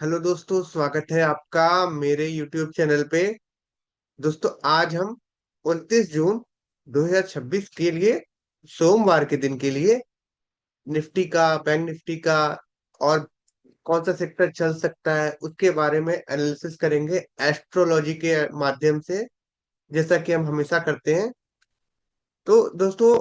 Hello दोस्तों, स्वागत है आपका मेरे YouTube चैनल पे। दोस्तों, आज हम 29 जून 2026 के लिए, सोमवार के दिन के लिए, निफ्टी का, बैंक निफ्टी का और कौन सा सेक्टर चल सकता है उसके बारे में एनालिसिस करेंगे एस्ट्रोलॉजी के माध्यम से, जैसा कि हम हमेशा करते हैं। तो दोस्तों,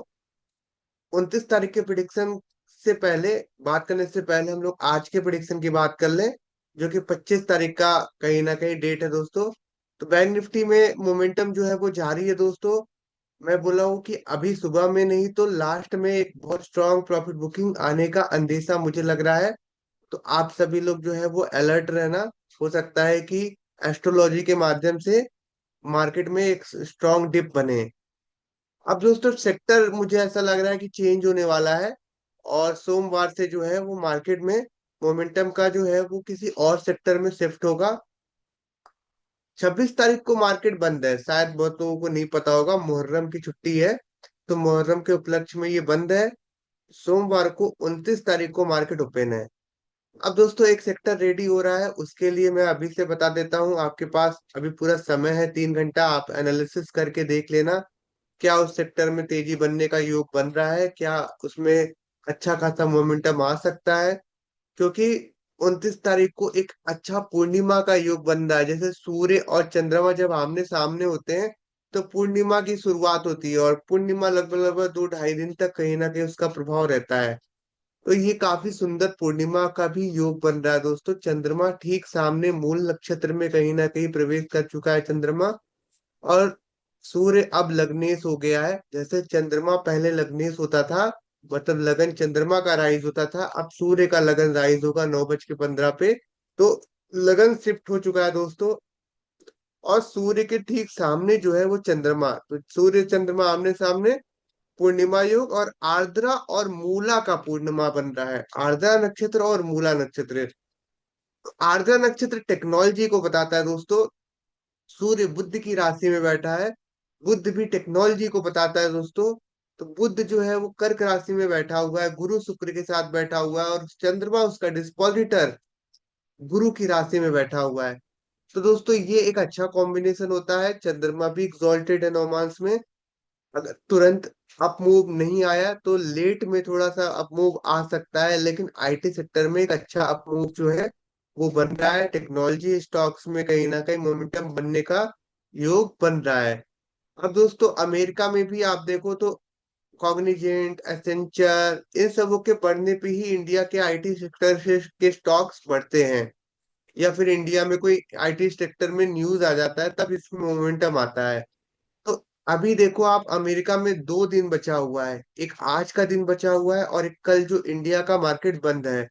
29 तारीख के प्रिडिक्शन से पहले, बात करने से पहले, हम लोग आज के प्रिडिक्शन की बात कर लें, जो कि 25 तारीख का कहीं ना कहीं डेट है दोस्तों। तो बैंक निफ्टी में मोमेंटम जो है वो जारी है दोस्तों। मैं बोला हूँ कि अभी सुबह में नहीं तो लास्ट में एक बहुत स्ट्रांग प्रॉफिट बुकिंग आने का अंदेशा मुझे लग रहा है। तो आप सभी लोग जो है वो अलर्ट रहना। हो सकता है कि एस्ट्रोलॉजी के माध्यम से मार्केट में एक स्ट्रांग डिप बने। अब दोस्तों, सेक्टर मुझे ऐसा लग रहा है कि चेंज होने वाला है, और सोमवार से जो है वो मार्केट में मोमेंटम का जो है वो किसी और सेक्टर में शिफ्ट होगा। 26 तारीख को मार्केट बंद है, शायद बहुत लोगों को नहीं पता होगा, मुहर्रम की छुट्टी है। तो मुहर्रम के उपलक्ष्य में ये बंद है। सोमवार को 29 तारीख को मार्केट ओपन है। अब दोस्तों, एक सेक्टर रेडी हो रहा है, उसके लिए मैं अभी से बता देता हूँ। आपके पास अभी पूरा समय है, 3 घंटा, आप एनालिसिस करके देख लेना। क्या उस सेक्टर में तेजी बनने का योग बन रहा है, क्या उसमें अच्छा खासा मोमेंटम आ सकता है। क्योंकि 29 तारीख को एक अच्छा पूर्णिमा का योग बन रहा है। जैसे सूर्य और चंद्रमा जब आमने सामने होते हैं तो पूर्णिमा की शुरुआत होती है, और पूर्णिमा लगभग लगभग 2-2.5 दिन तक कहीं ना कहीं उसका प्रभाव रहता है। तो ये काफी सुंदर पूर्णिमा का भी योग बन रहा है दोस्तों। चंद्रमा ठीक सामने मूल नक्षत्र में कहीं ना कहीं प्रवेश कर चुका है चंद्रमा। और सूर्य अब लग्नेश हो गया है। जैसे चंद्रमा पहले लग्नेश होता था, मतलब लगन चंद्रमा का राइज होता था, अब सूर्य का लगन राइज होगा 9:15 पे। तो लगन शिफ्ट हो चुका है दोस्तों। और सूर्य के ठीक सामने जो है वो चंद्रमा, तो सूर्य चंद्रमा आमने सामने, पूर्णिमा योग, और आर्द्रा और मूला का पूर्णिमा बन रहा है। आर्द्रा नक्षत्र और मूला नक्षत्र। आर्द्रा नक्षत्र टेक्नोलॉजी को बताता है दोस्तों। सूर्य बुध की राशि में बैठा है। बुध भी टेक्नोलॉजी को बताता है दोस्तों। तो बुध जो है वो कर्क राशि में बैठा हुआ है, गुरु शुक्र के साथ बैठा हुआ है, और चंद्रमा उसका डिस्पोजिटर गुरु की राशि में बैठा हुआ है। तो दोस्तों, ये एक अच्छा कॉम्बिनेशन होता है। चंद्रमा भी एक्सॉल्टेड है नौमांस में। अगर तुरंत अप मूव नहीं आया तो लेट में थोड़ा सा अप मूव आ सकता है, लेकिन आईटी सेक्टर में एक अच्छा अप मूव जो है वो बन रहा है। टेक्नोलॉजी स्टॉक्स में कहीं ना कहीं मोमेंटम बनने का योग बन रहा है। अब दोस्तों, अमेरिका में भी आप देखो तो कॉग्निजेंट, एसेंचर, इन सबों के बढ़ने पे ही इंडिया के आईटी सेक्टर से के स्टॉक्स बढ़ते हैं। या फिर इंडिया में कोई आईटी सेक्टर में न्यूज आ जाता है तब इसमें मोमेंटम आता है। तो अभी देखो आप, अमेरिका में 2 दिन बचा हुआ है, एक आज का दिन बचा हुआ है और एक कल जो इंडिया का मार्केट बंद है।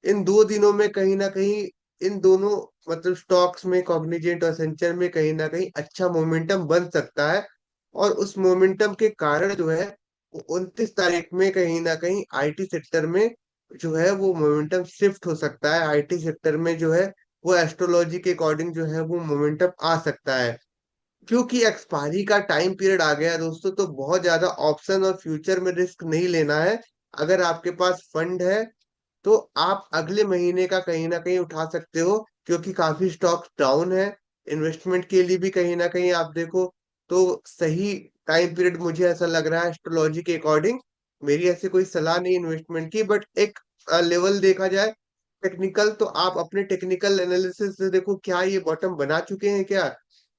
इन 2 दिनों में कहीं ना कहीं इन दोनों, मतलब स्टॉक्स में, कॉग्निजेंट और सेंचर में कहीं ना कहीं अच्छा मोमेंटम बन सकता है। और उस मोमेंटम के कारण जो है 29 तारीख में कहीं ना कहीं आईटी सेक्टर में जो है वो मोमेंटम शिफ्ट हो सकता है। आईटी सेक्टर में जो है वो एस्ट्रोलॉजी के अकॉर्डिंग जो है वो मोमेंटम आ सकता है। क्योंकि एक्सपायरी का टाइम पीरियड आ गया है दोस्तों, तो बहुत ज्यादा ऑप्शन और फ्यूचर में रिस्क नहीं लेना है। अगर आपके पास फंड है तो आप अगले महीने का कहीं ना कहीं उठा सकते हो, क्योंकि काफी स्टॉक्स डाउन है। इन्वेस्टमेंट के लिए भी कहीं ना कहीं आप देखो तो सही टाइम पीरियड मुझे ऐसा लग रहा है एस्ट्रोलॉजी के अकॉर्डिंग। मेरी ऐसी कोई सलाह नहीं इन्वेस्टमेंट की, बट एक लेवल देखा जाए टेक्निकल, तो आप अपने टेक्निकल एनालिसिस से देखो, क्या ये बॉटम बना चुके हैं, क्या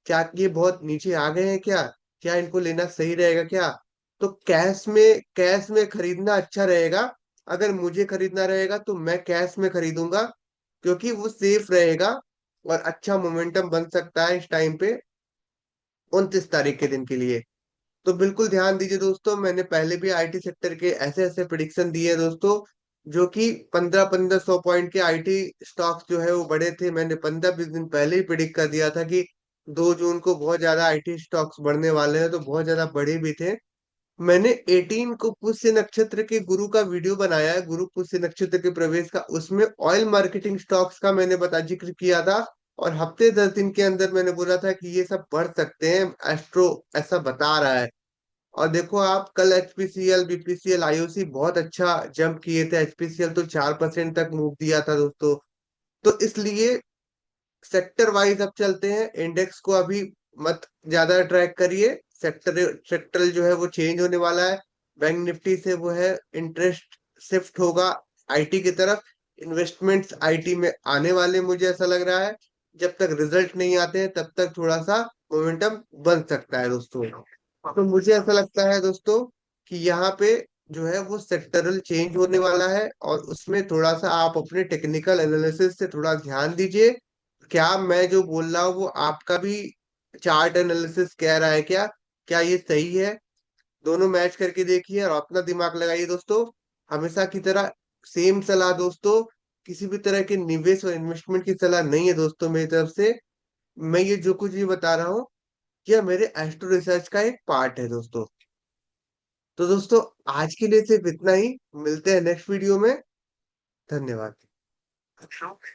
क्या ये बहुत नीचे आ गए हैं, क्या क्या इनको लेना सही रहेगा क्या। तो कैश में खरीदना अच्छा रहेगा। अगर मुझे खरीदना रहेगा तो मैं कैश में खरीदूंगा, क्योंकि वो सेफ रहेगा और अच्छा मोमेंटम बन सकता है इस टाइम पे, 29 तारीख के दिन के लिए। तो बिल्कुल ध्यान दीजिए दोस्तों, मैंने पहले भी आईटी सेक्टर के ऐसे ऐसे प्रिडिक्शन दिए हैं दोस्तों, जो कि 1500-1500 पॉइंट के आईटी स्टॉक्स जो है वो बड़े थे। मैंने 15-20 दिन पहले ही प्रिडिक्ट कर दिया था कि 2 जून को बहुत ज्यादा आईटी स्टॉक्स बढ़ने वाले हैं, तो बहुत ज्यादा बड़े भी थे। मैंने 18 को पुष्य नक्षत्र के गुरु का वीडियो बनाया है, गुरु पुष्य नक्षत्र के प्रवेश का, उसमें ऑयल मार्केटिंग स्टॉक्स का मैंने जिक्र किया था। और हफ्ते 10 दिन के अंदर मैंने बोला था कि ये सब बढ़ सकते हैं, एस्ट्रो ऐसा बता रहा है। और देखो आप, कल एचपीसीएल, बीपीसीएल, आईओसी बहुत अच्छा जंप किए थे। एचपीसीएल तो 4% तक मूव दिया था दोस्तों। तो इसलिए सेक्टर वाइज अब चलते हैं। इंडेक्स को अभी मत ज्यादा ट्रैक करिए। सेक्टर जो है वो चेंज होने वाला है। बैंक निफ्टी से वो है इंटरेस्ट शिफ्ट होगा आईटी की तरफ। इन्वेस्टमेंट्स आईटी में आने वाले, मुझे ऐसा लग रहा है। जब तक रिजल्ट नहीं आते हैं तब तक थोड़ा सा मोमेंटम बन सकता है दोस्तों। तो मुझे ऐसा लगता है दोस्तों कि यहाँ पे जो है वो सेक्टरल चेंज होने वाला है, और उसमें थोड़ा सा आप अपने टेक्निकल एनालिसिस से थोड़ा ध्यान दीजिए। क्या मैं जो बोल रहा हूँ वो आपका भी चार्ट एनालिसिस कह रहा है क्या? क्या ये सही है? दोनों मैच करके देखिए और अपना दिमाग लगाइए दोस्तों। हमेशा की तरह सेम सलाह दोस्तों, किसी भी तरह के निवेश और इन्वेस्टमेंट की सलाह नहीं है दोस्तों मेरी तरफ से। मैं ये जो कुछ भी बता रहा हूँ, यह मेरे एस्ट्रो रिसर्च का एक पार्ट है दोस्तों। तो दोस्तों, आज के लिए सिर्फ इतना ही। मिलते हैं नेक्स्ट वीडियो में। धन्यवाद।